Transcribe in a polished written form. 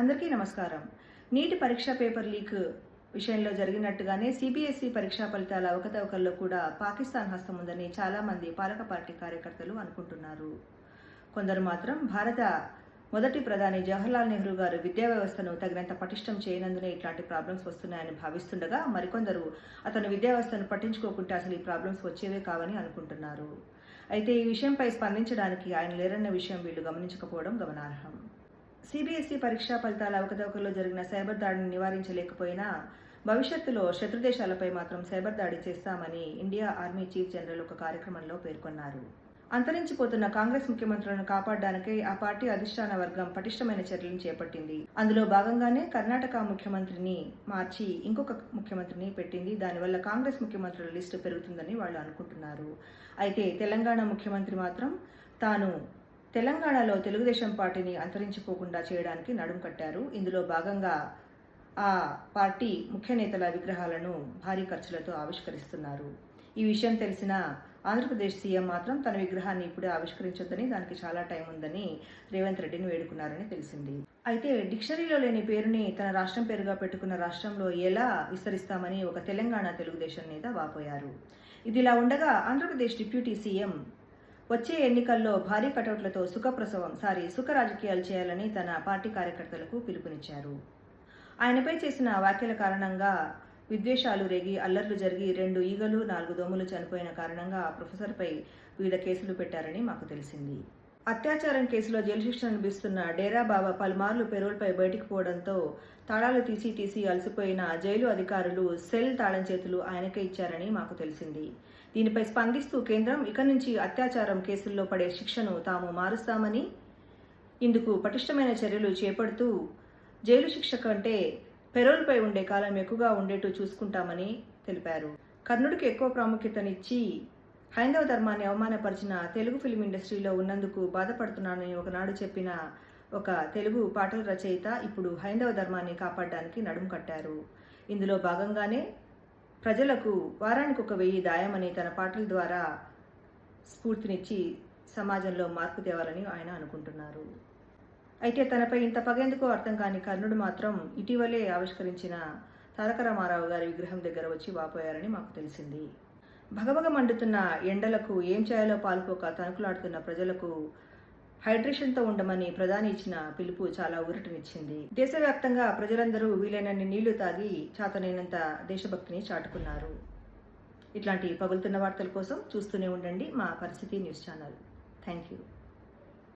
అందరికీ నమస్కారం. నీటి పరీక్ష పేపర్ లీక్ విషయంలో జరిగినట్టుగానే సిబిఎస్ఈ పరీక్షా ఫలితాల అవకతవకల్లో కూడా పాకిస్తాన్ హస్తం ఉందని చాలామంది పాలక పార్టీ కార్యకర్తలు అనుకుంటున్నారు. కొందరు మాత్రం భారత మొదటి ప్రధాని జవహర్లాల్ నెహ్రూ గారు విద్యా వ్యవస్థను తగినంత పటిష్టం చేయనందునే ఇట్లాంటి ప్రాబ్లమ్స్ వస్తున్నాయని భావిస్తుండగా, మరికొందరు అతను విద్యా వ్యవస్థను పట్టించుకోకుంటే అసలు ఈ ప్రాబ్లమ్స్ వచ్చేవే కావని అనుకుంటున్నారు. అయితే ఈ విషయంపై స్పందించడానికి ఆయన లేరన్న విషయం వీళ్ళు గమనించకపోవడం గమనార్హం. సిబిఎస్ఈ పరీక్షా ఫలితాల అవకతవకల్లో జరిగిన సైబర్ దాడిని నివారించలేకపోయినా భవిష్యత్తులో శత్రు దేశాలపై మాత్రం సైబర్ దాడి చేస్తామని ఇండియా ఆర్మీ చీఫ్ జనరల్ ఒక కార్యక్రమంలో పేర్కొన్నారు. అంతరించిపోతున్న కాంగ్రెస్ ముఖ్యమంత్రులను కాపాడడానికై ఆ పార్టీ అధిష్టాన వర్గం పటిష్టమైన చర్యలను చేపట్టింది. అందులో భాగంగానే కర్ణాటక ముఖ్యమంత్రిని మార్చి ఇంకొక ముఖ్యమంత్రిని పెట్టింది. దానివల్ల కాంగ్రెస్ ముఖ్యమంత్రుల లిస్టు పెరుగుతుందని వాళ్ళు అనుకుంటున్నారు. అయితే తెలంగాణ ముఖ్యమంత్రి మాత్రం తాను తెలంగాణలో తెలుగుదేశం పార్టీని అంతరించిపోకుండా చేయడానికి నడుం కట్టారు. ఇందులో భాగంగా ఆ పార్టీ ముఖ్య నేతల విగ్రహాలను భారీ ఖర్చులతో ఆవిష్కరిస్తున్నారు. ఈ విషయం తెలిసిన ఆంధ్రప్రదేశ్ సీఎం మాత్రం తన విగ్రహాన్ని ఇప్పుడే ఆవిష్కరించొద్దని, దానికి చాలా టైం ఉందని రేవంత్ రెడ్డిని వేడుకున్నారని తెలిసింది. అయితే డిక్షనరీలో లేని పేరుని తన రాష్ట్రం పేరుగా పెట్టుకున్న రాష్ట్రంలో ఎలా విస్తరిస్తామని ఒక తెలంగాణ తెలుగుదేశం నేత వాపోయారు. ఇదిలా ఉండగా ఆంధ్రప్రదేశ్ డిప్యూటీ సీఎం వచ్చే ఎన్నికల్లో భారీ కటౌట్లతో సుఖ రాజకీయాలు చేయాలని తన పార్టీ కార్యకర్తలకు పిలుపునిచ్చారు. ఆయనపై చేసిన వ్యాఖ్యల కారణంగా విద్వేషాలు రేగి అల్లర్లు జరిగి 2 ఈగలు 4 దోమలు చనిపోయిన కారణంగా ఆ ప్రొఫెసర్పై వివిధ కేసులు పెట్టారని మాకు తెలిసింది. అత్యాచారం కేసులో జైలు శిక్ష అనుభవిస్తున్న డేరా బాబా పలుమార్లు పెరోల్పై బయటికి పోవడంతో తాళాలు తీసి అలసిపోయిన జైలు అధికారులు సెల్ తాళం చేతులు ఆయనకే ఇచ్చారని మాకు తెలిసింది. దీనిపై స్పందిస్తూ కేంద్రం ఇక నుంచి అత్యాచారం కేసుల్లో పడే శిక్షను తాము మారుస్తామని, ఇందుకు పటిష్టమైన చర్యలు చేపడుతూ జైలు శిక్ష కంటే పెరోల్పై ఉండే కాలం ఎక్కువగా ఉండేట్టు చూసుకుంటామని తెలిపారు. కర్ణుడికి ఎక్కువ ప్రాముఖ్యతనిచ్చి హైందవ ధర్మాన్ని అవమానపరిచిన తెలుగు ఫిల్మ్ ఇండస్ట్రీలో ఉన్నందుకు బాధపడుతున్నానని ఒకనాడు చెప్పిన ఒక తెలుగు పాటల రచయిత ఇప్పుడు హైందవ ధర్మాన్ని కాపాడడానికి నడుం కట్టారు. ఇందులో భాగంగానే ప్రజలకు వారానికి 1000 దాయమని తన పాటల ద్వారా స్ఫూర్తినిచ్చి సమాజంలో మార్పు తేవాలని ఆయన అనుకుంటున్నారు. అయితే తనపై ఇంత పగేందుకో అర్థం కాని కర్ణుడు మాత్రం ఇటీవలే ఆవిష్కరించిన తారక రామారావు గారి విగ్రహం దగ్గర వచ్చి వాపోయారని మాకు తెలిసింది. భగభగ మండుతున్న ఎండలకు ఏం చేయాలో పాల్పోక తణుకులాడుతున్న ప్రజలకు హైడ్రేషన్తో ఉండమని ప్రధాని ఇచ్చిన పిలుపు చాలా ఊరటనిచ్చింది. దేశవ్యాప్తంగా ప్రజలందరూ వీలైనన్ని నీళ్లు తాగి చాతనైనంత దేశభక్తిని చాటుకున్నారు. ఇట్లాంటి పగులుతున్న వార్తల కోసం చూస్తూనే ఉండండి మా పరిస్థితి న్యూస్ ఛానల్. Thank you.